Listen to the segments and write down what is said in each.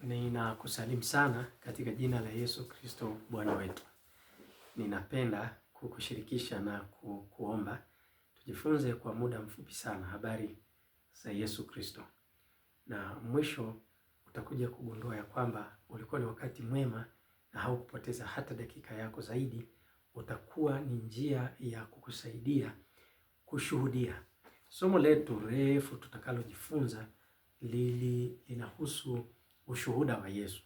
Ninakusalimu sana katika jina la Yesu Kristo Bwana wetu. Ninapenda kukushirikisha na kuomba tujifunze kwa muda mfupi sana habari za Yesu Kristo, na mwisho utakuja kugundua ya kwamba ulikuwa ni wakati mwema na haukupoteza hata dakika yako zaidi. Utakuwa ni njia ya kukusaidia kushuhudia. Somo letu refu tutakalojifunza linahusu ushuhuda wa Yesu.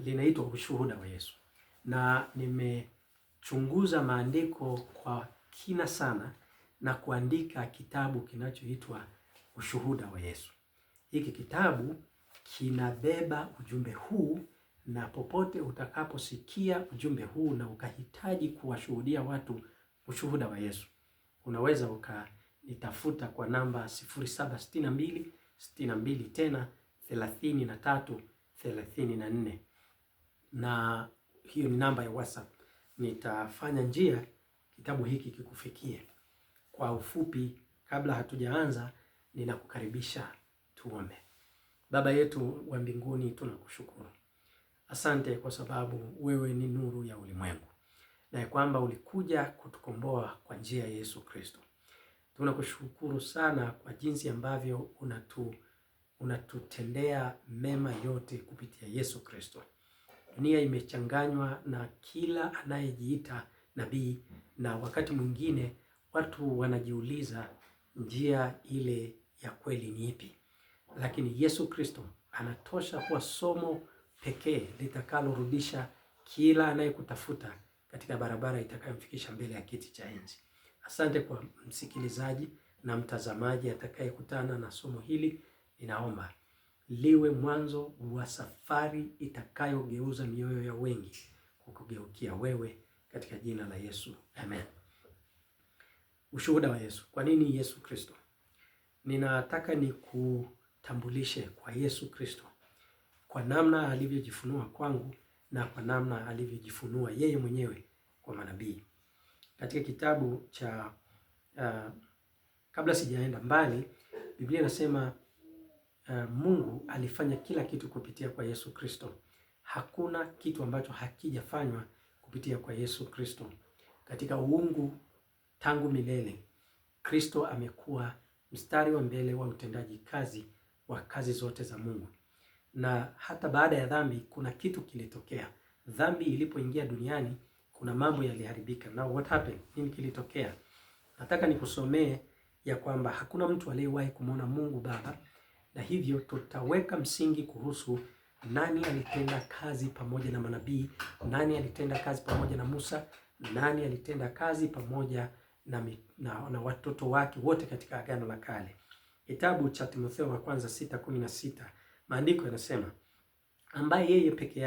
Linaitwa ushuhuda wa Yesu. Na nimechunguza maandiko kwa kina sana na kuandika kitabu kinachoitwa Ushuhuda wa Yesu. Hiki kitabu kinabeba ujumbe huu, na popote utakaposikia ujumbe huu na ukahitaji kuwashuhudia watu ushuhuda wa Yesu, unaweza ukanitafuta kwa namba 0762 62 tena 33 34, na hiyo ni namba ya WhatsApp. Nitafanya njia kitabu hiki kikufikie. Kwa ufupi, kabla hatujaanza, ninakukaribisha tuombe. Baba yetu wa mbinguni, tunakushukuru. Asante kwa sababu wewe ni nuru ya ulimwengu, na kwamba ulikuja kutukomboa kwa njia ya Yesu Kristo. Tunakushukuru sana kwa jinsi ambavyo unatutendea mema yote kupitia Yesu Kristo. Dunia imechanganywa na kila anayejiita nabii, na wakati mwingine watu wanajiuliza njia ile ya kweli ni ipi. Lakini Yesu Kristo anatosha kuwa somo pekee litakalorudisha kila anayekutafuta katika barabara itakayomfikisha mbele ya kiti cha enzi. Asante kwa msikilizaji na mtazamaji atakayekutana na somo hili. Ninaomba liwe mwanzo wa safari itakayogeuza mioyo ya wengi kukugeukia wewe, katika jina la Yesu, amen. Ushuhuda wa Yesu. Kwa nini Yesu Kristo? Ninataka nikutambulishe kwa Yesu Kristo kwa namna alivyojifunua kwangu na kwa namna alivyojifunua yeye mwenyewe kwa manabii. Katika kitabu cha kabla sijaenda mbali, Biblia inasema Mungu alifanya kila kitu kupitia kwa Yesu Kristo. Hakuna kitu ambacho hakijafanywa kupitia kwa Yesu Kristo. Katika uungu tangu milele, Kristo amekuwa mstari wa mbele wa utendaji kazi wa kazi zote za Mungu. Na hata baada ya dhambi kuna kitu kilitokea. Dhambi ilipoingia duniani kuna mambo yaliharibika. Now what happened? Nini kilitokea? Nataka nikusomee ya kwamba hakuna mtu aliyewahi kumwona Mungu Baba, na hivyo tutaweka msingi kuhusu nani alitenda kazi pamoja na manabii, nani alitenda kazi pamoja na Musa, nani alitenda kazi pamoja na watoto wake wote katika Agano la Kale. Kitabu cha Timotheo wa kwanza 6:16, maandiko yanasema, ambaye yeye peke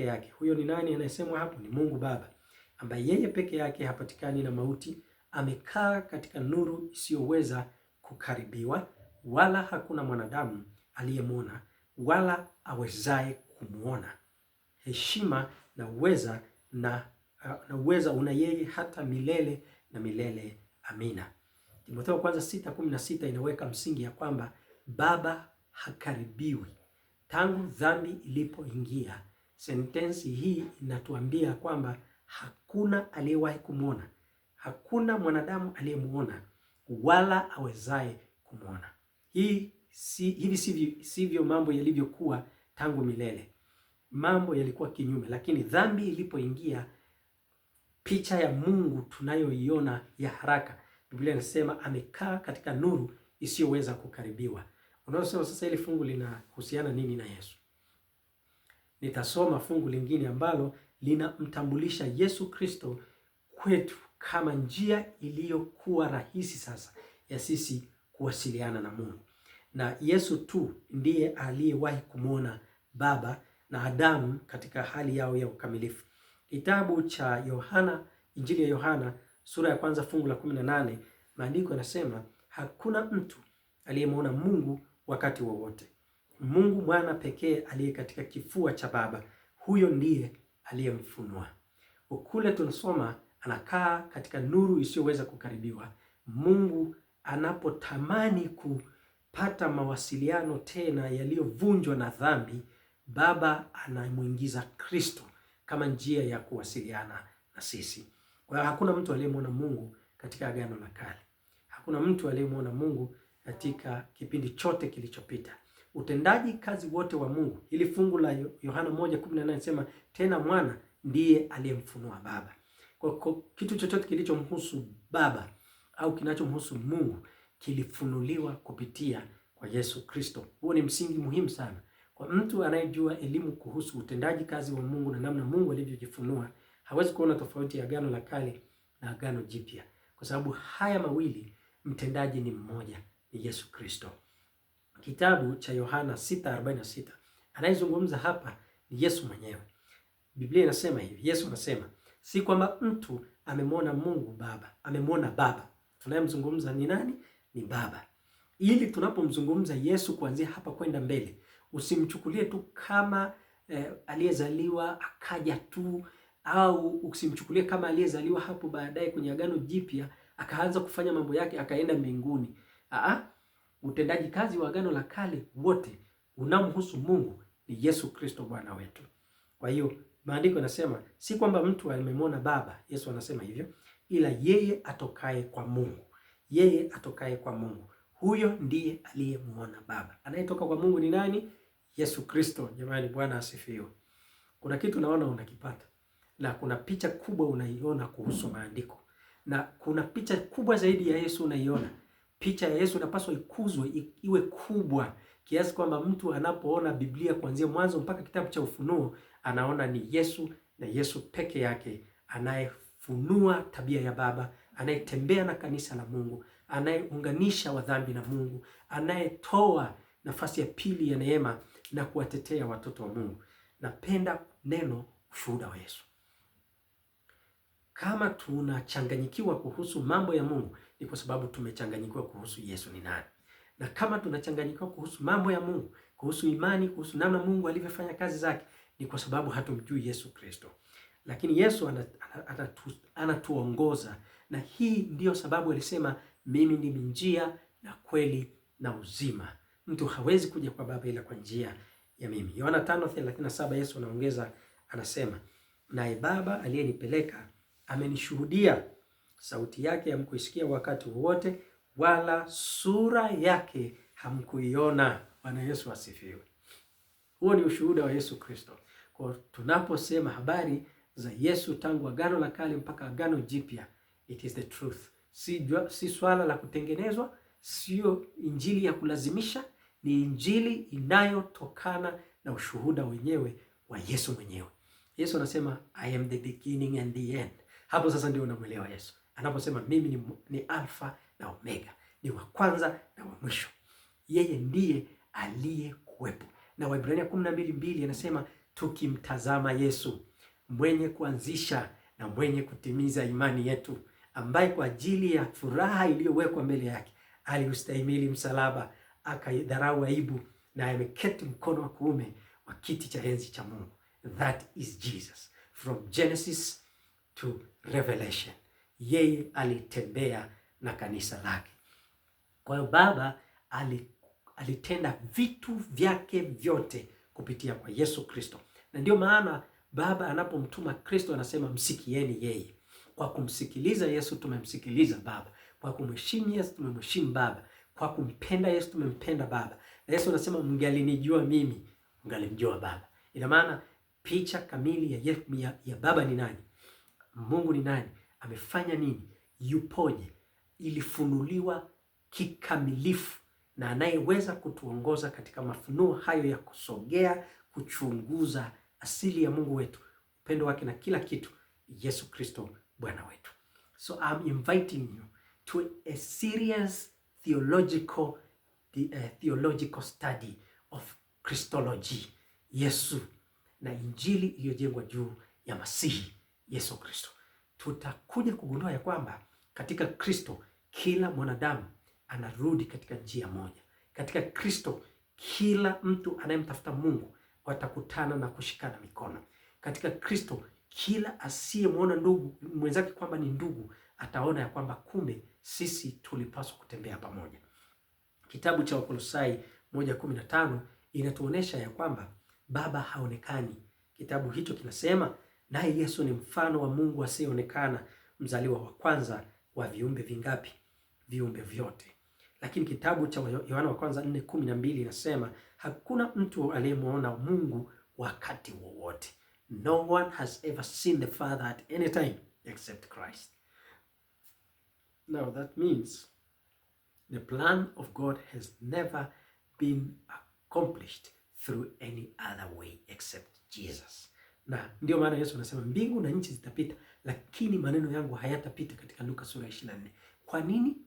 yake, huyo ni nani anayesemwa hapo? Ni Mungu Baba, ambaye yeye peke yake hapatikani na mauti, amekaa katika nuru isiyoweza kukaribiwa, wala hakuna mwanadamu aliyemwona wala awezaye kumwona. Heshima na uweza una yeye hata milele na milele. Amina. Timotheo wa kwanza 6:16 inaweka msingi ya kwamba Baba hakaribiwi tangu dhambi ilipoingia. Sentensi hii inatuambia kwamba hakuna aliyewahi kumwona, hakuna mwanadamu aliyemwona wala awezaye kumwona. Hivi sivyo mambo yalivyokuwa tangu milele. Mambo yalikuwa kinyume, lakini dhambi ilipoingia, picha ya Mungu tunayoiona ya haraka, Biblia inasema amekaa katika nuru isiyoweza kukaribiwa. Unaosema sasa hili fungu linahusiana nini na Yesu? Nitasoma fungu lingine ambalo linamtambulisha Yesu Kristo kwetu kama njia iliyokuwa rahisi sasa ya sisi kuwasiliana na Mungu. Na Yesu tu ndiye aliyewahi kumwona Baba na Adamu katika hali yao ya ukamilifu. Kitabu cha Yohana, Injili ya Yohana sura ya kwanza fungu la 18, maandiko yanasema hakuna mtu aliyemwona Mungu wakati wowote. Mungu mwana pekee aliye katika kifua cha Baba, huyo ndiye aliyemfunua. Ukule tunasoma anakaa katika nuru isiyoweza kukaribiwa. Mungu anapotamani anapopata mawasiliano tena yaliyovunjwa na dhambi, Baba anamuingiza Kristo kama njia ya kuwasiliana na sisi. Kwa hiyo hakuna mtu aliyemwona Mungu katika Agano la Kale. Hakuna mtu aliyemwona Mungu katika kipindi chote kilichopita. Utendaji kazi wote wa Mungu. Ili fungu la Yohana 1:18 inasema tena mwana ndiye aliyemfunua Baba. Kwa kitu chochote kilichomhusu Baba au kinachomhusu Mungu kilifunuliwa kupitia kwa Yesu Kristo. Huo ni msingi muhimu sana. Kwa mtu anayejua elimu kuhusu utendaji kazi wa Mungu na namna Mungu alivyojifunua, hawezi kuona tofauti ya Agano la Kale na Agano Jipya. Kwa sababu haya mawili mtendaji ni mmoja, ni Yesu Kristo. Kitabu cha Yohana 6:46 anayezungumza hapa ni Yesu mwenyewe. Biblia inasema hivi, Yesu anasema, si kwamba mtu amemwona Mungu Baba, amemwona Baba. Tunayemzungumza ni nani? Ni Baba. Ili tunapomzungumza Yesu kuanzia hapa kwenda mbele, usimchukulie tu kama aliyezaliwa akaja tu, au usimchukulie kama aliyezaliwa hapo baadaye kwenye Agano Jipya akaanza kufanya mambo yake akaenda mbinguni. Utendaji kazi wa Agano la Kale wote unamhusu Mungu ni Yesu Kristo Bwana wetu. Kwa hiyo maandiko yanasema si kwamba mtu amemwona Baba, Yesu anasema hivyo, ila yeye atokaye kwa Mungu. Yeye atokaye kwa Mungu, huyo ndiye aliyemwona Baba. Anayetoka kwa Mungu ni nani? Yesu Kristo. Jamani, Bwana asifiwe. Kuna kitu naona unakipata, na kuna picha kubwa unaiona kuhusu maandiko, na kuna picha kubwa zaidi ya Yesu unaiona. Picha ya Yesu inapaswa ikuzwe, iwe kubwa kiasi kwamba mtu anapoona Biblia kuanzia mwanzo mpaka kitabu cha Ufunuo anaona ni Yesu na Yesu peke yake anayefunua tabia ya Baba, anayetembea na kanisa la Mungu, anayeunganisha wadhambi na Mungu, anayetoa nafasi ya pili ya neema na kuwatetea watoto wa Mungu. Napenda neno ushuhuda wa Yesu. Kama tunachanganyikiwa kuhusu mambo ya Mungu ni kwa sababu tumechanganyikiwa kuhusu Yesu ni nani. Na kama tunachanganyikiwa kuhusu mambo ya Mungu, kuhusu imani, kuhusu namna Mungu alivyofanya kazi zake, ni kwa sababu hatumjui Yesu Kristo. Lakini Yesu anatuongoza, na hii ndiyo sababu alisema mimi ndimi njia na kweli na uzima. Mtu hawezi kuja kwa Baba ila kwa njia ya mimi. Yohana 5:37 Yesu anaongeza, anasema, naye Baba aliyenipeleka amenishuhudia, sauti yake hamkuisikia wakati wowote, wala sura yake hamkuiona. Bwana Yesu asifiwe. Huo ni ushuhuda wa Yesu Kristo. Kwa tunaposema habari za Yesu tangu Agano la Kale mpaka Agano Jipya, it is the truth. Si swala la kutengenezwa, sio injili ya kulazimisha, ni injili inayotokana na ushuhuda wenyewe wa Yesu mwenyewe. Yesu anasema I am the beginning and the end. Hapo sasa ndio unamwelewa Yesu anaposema mimi ni Alfa na Omega, ni wa kwanza na wa mwisho. Yeye ndiye aliyekuwepo. Na Waebrania 12:2 anasema tukimtazama Yesu, mwenye kuanzisha na mwenye kutimiza imani yetu, ambaye kwa ajili ya furaha iliyowekwa mbele yake aliustahimili msalaba, akaidharau aibu, na ameketi mkono wa kuume wa kiti cha enzi cha Mungu. That is Jesus. From Genesis to Revelation, yeye alitembea na kanisa lake. Kwa hiyo Baba alitenda vitu vyake vyote kupitia kwa Yesu Kristo, na ndio maana Baba anapomtuma Kristo anasema msikieni yeye. Kwa kumsikiliza Yesu tumemsikiliza Baba, kwa kumheshimu Yesu tumemheshimu Baba, kwa kumpenda Yesu tumempenda Baba. Na Yesu anasema mngalinijua mimi, mngalimjua Baba. Ina maana picha kamili ya Baba ni nani, Mungu ni nani, amefanya nini, yupoje, ilifunuliwa kikamilifu, na anayeweza kutuongoza katika mafunuo hayo ya kusogea kuchunguza asili ya Mungu wetu, upendo wake na kila kitu, Yesu Kristo Bwana wetu. So I'm inviting you to a serious theological study of Christology, Yesu na injili iliyojengwa juu ya Masihi Yesu Kristo. Tutakuja kugundua ya kwamba katika Kristo kila mwanadamu anarudi katika njia moja. Katika Kristo kila mtu anayemtafuta Mungu watakutana na kushikana mikono. Katika Kristo kila asiyemwona ndugu mwenzake kwamba ni ndugu ataona ya kwamba kumbe sisi tulipaswa kutembea pamoja. Kitabu cha Wakolosai 1:15 inatuonesha ya kwamba Baba haonekani. Kitabu hicho kinasema, naye Yesu ni mfano wa Mungu asiyeonekana, mzaliwa wa kwanza wa viumbe vingapi? Viumbe vyote. Lakini kitabu cha Yohana wa kwanza 4:12 inasema, hakuna mtu aliyemwona Mungu wakati wowote. No one has ever seen the Father at any time except Christ. Now that means the plan of God has never been accomplished through any other way except Jesus. Na ndio maana Yesu anasema mbingu na nchi zitapita, lakini maneno yangu hayatapita, katika Luka sura 24. Kwa nini?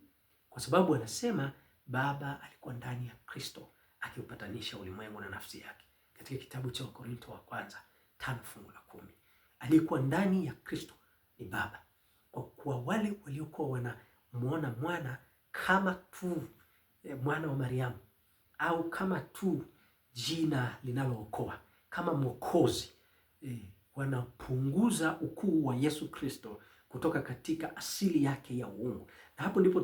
Kwa sababu anasema Baba alikuwa ndani ya Kristo akiupatanisha ulimwengu na nafsi yake. Katika kitabu cha Wakorintho wa kwanza 5:10. Aliyekuwa ndani ya Kristo ni Baba. Kwa kuwa wale waliokuwa wanamuona mwana kama tu mwana wa Mariamu, au kama tu jina linalookoa, kama mwokozi, wanapunguza ukuu wa Yesu Kristo kutoka katika asili yake ya uungu. Na hapo ndipo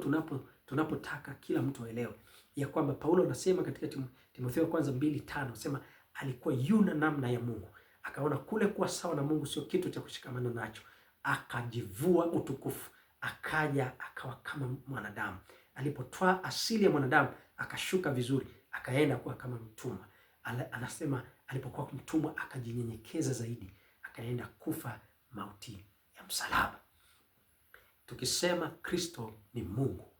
tunapotaka kila mtu aelewe ya kwamba Paulo anasema katika Timotheo wa kwanza 2:5, anasema alikuwa yuna namna ya Mungu, akaona kule kuwa sawa na Mungu sio kitu cha kushikamana nacho, akajivua utukufu, akaja akawa kama mwanadamu. Alipotwaa asili ya mwanadamu, akashuka vizuri, akaenda kuwa kama mtumwa. Anasema alipokuwa mtumwa akajinyenyekeza zaidi, akaenda kufa mauti ya msalaba. Tukisema Kristo ni Mungu,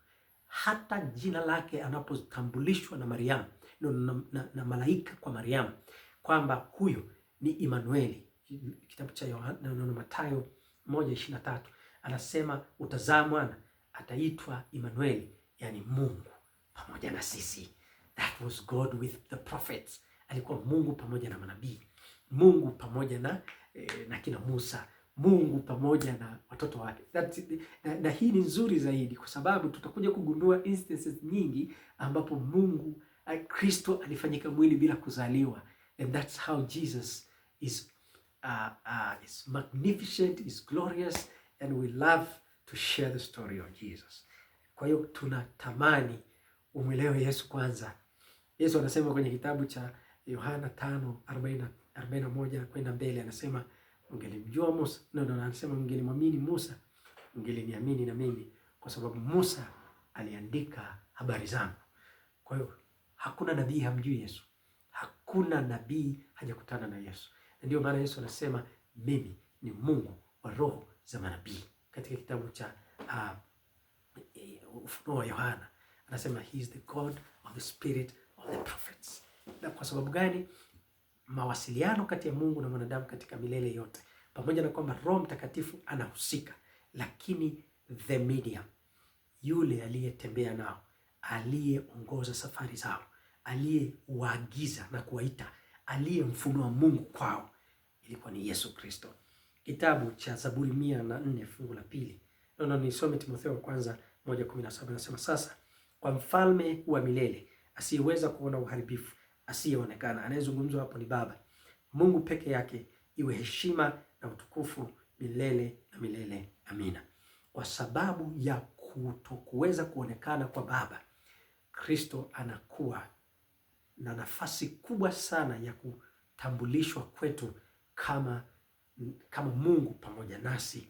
hata jina lake anapotambulishwa na Mariamu na malaika kwa Mariamu kwamba huyo ni Immanueli, kitabu cha Mathayo 1:23 anasema utazaa mwana, ataitwa Immanueli, yani Mungu pamoja na sisi. That was God with the prophets. Alikuwa Mungu pamoja na manabii, Mungu pamoja na kina Musa, Mungu pamoja na watoto wake. Na hii ni nzuri zaidi kwa sababu tutakuja kugundua instances nyingi ambapo Mungu Kristo alifanyika mwili bila kuzaliwa, and that's how Jesus is magnificent, is glorious, and we love to share the story of Jesus. Kwa hiyo tunatamani umwelewe Yesu kwanza. Yesu anasema kwenye kitabu cha Yohana 5:41 kwenda mbele, anasema mngelimjua Musa, anasema mngelimwamini Musa, mngeliniamini na mimi, kwa sababu Musa aliandika habari zangu. Kwa hiyo hakuna nabii hamjui Yesu, hakuna nabii hajakutana na Yesu. Na ndio maana Yesu anasema mimi ni Mungu wa roho za manabii. Katika kitabu cha Ufunuo wa Yohana anasema he is the God of the spirit of the prophets. Na kwa sababu gani? Mawasiliano kati ya Mungu na mwanadamu katika milele yote, pamoja na kwamba Roho Mtakatifu anahusika, lakini the medium, yule aliyetembea nao, aliyeongoza safari zao, aliyewaagiza na kuwaita, aliyemfunua Mungu kwao, ilikuwa ni Yesu Kristo. Kitabu cha Zaburi 104 fungu la 2. Nisome Timotheo wa kwanza 1:17, nasema sasa kwa mfalme wa milele asiyeweza kuona uharibifu, asiyeonekana, anayezungumzwa hapo ni Baba, Mungu peke yake, iwe heshima na utukufu milele na milele. Amina. Kwa sababu ya kutokuweza kuonekana kwa Baba, Kristo anakuwa na nafasi kubwa sana ya kutambulishwa kwetu kama Mungu pamoja nasi.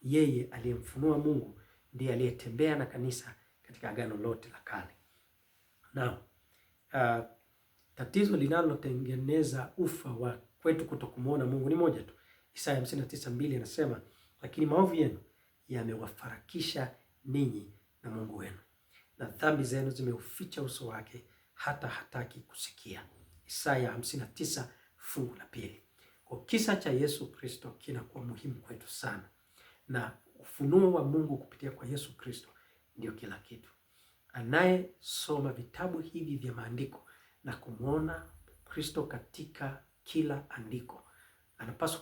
Yeye aliyemfunua Mungu ndiye aliyetembea na kanisa katika agano lote la kale. Now, tatizo linalotengeneza ufa wa kwetu kutokumuona Mungu ni moja tu. Isaya 59:2 anasema, lakini maovu yenu yamewafarakisha ninyi na Mungu wenu, na dhambi zenu zimeuficha uso wake, hata hataki kusikia. Isaya 59 fungu la 2. Kwa kisa cha Yesu Kristo kinakuwa muhimu kwetu sana, na ufunuo wa Mungu kupitia kwa Yesu Kristo ndio kila kitu. Anayesoma vitabu hivi vya maandiko na kumwona Kristo katika kila andiko anapaswa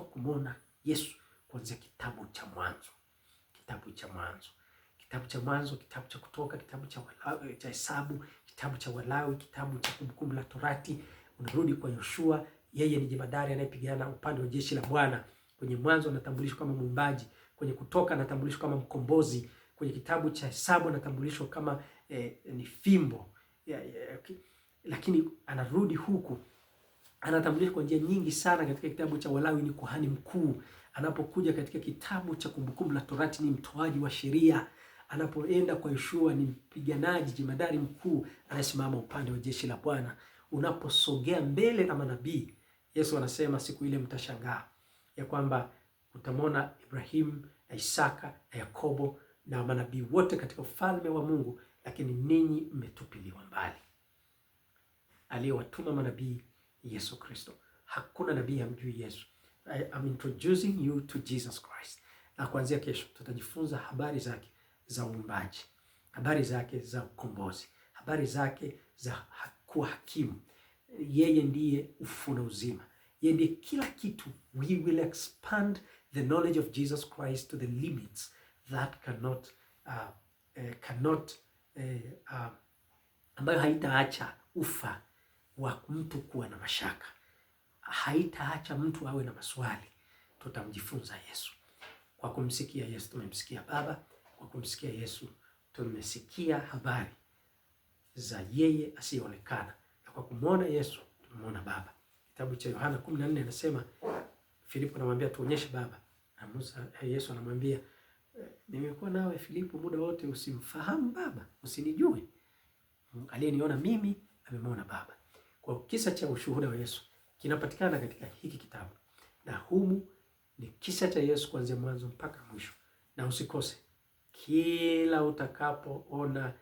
kumwona Yesu kuanzia kitabu cha Mwanzo, kitabu cha Kutoka, kitabu cha Hesabu, kitabu cha Walawi, kitabu cha Kumbukumbu la Torati. Unarudi kwa Yoshua, yeye ni jemadari anayepigana upande wa jeshi la Bwana. Kwenye Mwanzo anatambulishwa kama mwimbaji, kwenye Kutoka anatambulishwa kama mkombozi, Kwenye kitabu cha Hesabu anatambulishwa kama ni fimbo lakini anarudi huku anatambulishwa kwa njia nyingi sana. Katika kitabu cha Walawi ni kuhani mkuu, anapokuja katika kitabu cha Kumbukumbu la Torati ni mtoaji wa sheria, anapoenda kwa Yoshua ni mpiganaji jemadari mkuu anayesimama upande wa jeshi la Bwana. Unaposogea mbele na manabii, Yesu anasema siku ile mtashangaa ya kwamba utamwona Ibrahimu na Isaka na Yakobo na manabii wote katika ufalme wa Mungu, lakini ninyi mmetupiliwa mbali. Aliyewatuma manabii Yesu Kristo. Hakuna nabii hamjui Yesu. I'm introducing you to Jesus Christ. Na kuanzia kesho tutajifunza habari zake za uumbaji, habari zake za ukombozi, habari zake za kuwa hakimu. Yeye ndiye ufufuo uzima. Yeye ndiye kila kitu. We will expand the knowledge of Jesus Christ to the limits that ambayo haitaacha ufa wa mtu kuwa na mashaka, haitaacha mtu awe na maswali. Tutamjifunza Yesu. Kwa kumsikia Yesu tumemsikia Baba, kwa kumsikia Yesu tumesikia habari za yeye asiyeonekana, na kwa kumwona Yesu tumemwona Baba. Kitabu cha Yohana 14 anasema, Filipo anamwambia tuonyeshe Baba, na Yesu anamwambia nimekuwa nawe Filipo muda wote, usimfahamu Baba, usinijue. Aliyeniona mimi amemwona Baba. Kwa kisa cha ushuhuda wa Yesu kinapatikana katika hiki kitabu, na humu ni kisa cha Yesu kuanzia mwanzo mpaka mwisho. Na usikose, kila utakapoona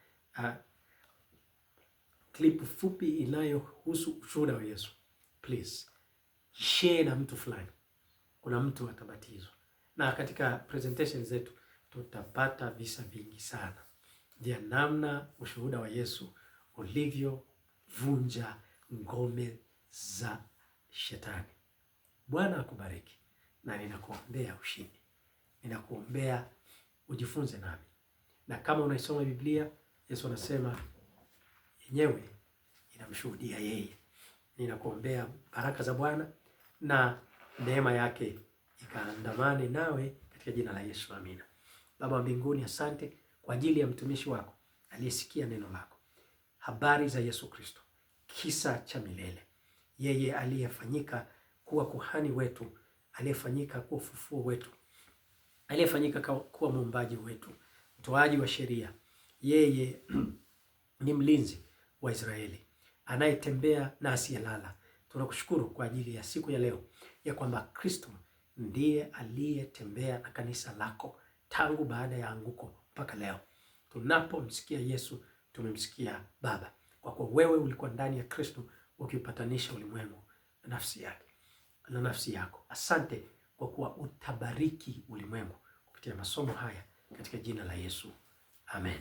clip fupi inayohusu ushuhuda wa Yesu, please share na mtu fulani. Kuna mtu atabatizwa. Na katika presentation zetu tutapata visa vingi sana vya namna ushuhuda wa Yesu ulivyovunja ngome za shetani. Bwana akubariki, na ninakuombea ushindi. Ninakuombea ujifunze nami. Na kama unaisoma Biblia, Yesu anasema yenyewe inamshuhudia yeye. Ninakuombea baraka za Bwana na neema yake ikaandamane nawe katika jina la Yesu, amina. Baba mbinguni, asante kwa ajili ya mtumishi wako aliyesikia neno lako, habari za Yesu Kristo, kisa cha milele, yeye aliyefanyika kuwa kuhani wetu, aliyefanyika kuwa ufufuo wetu, aliyefanyika kuwa muumbaji wetu, mtoaji wa sheria. Yeye ni mlinzi wa Israeli, anayetembea na asiyelala. Tunakushukuru kwa ajili ya siku ya leo, ya kwamba Kristo ndiye aliyetembea na kanisa lako tangu baada ya anguko mpaka leo. Tunapomsikia Yesu tumemsikia Baba, kwa kuwa wewe ulikuwa ndani ya Kristo ukipatanisha ulimwengu na nafsi yako. Asante kwa kuwa utabariki ulimwengu kupitia masomo haya katika jina la Yesu. Amen.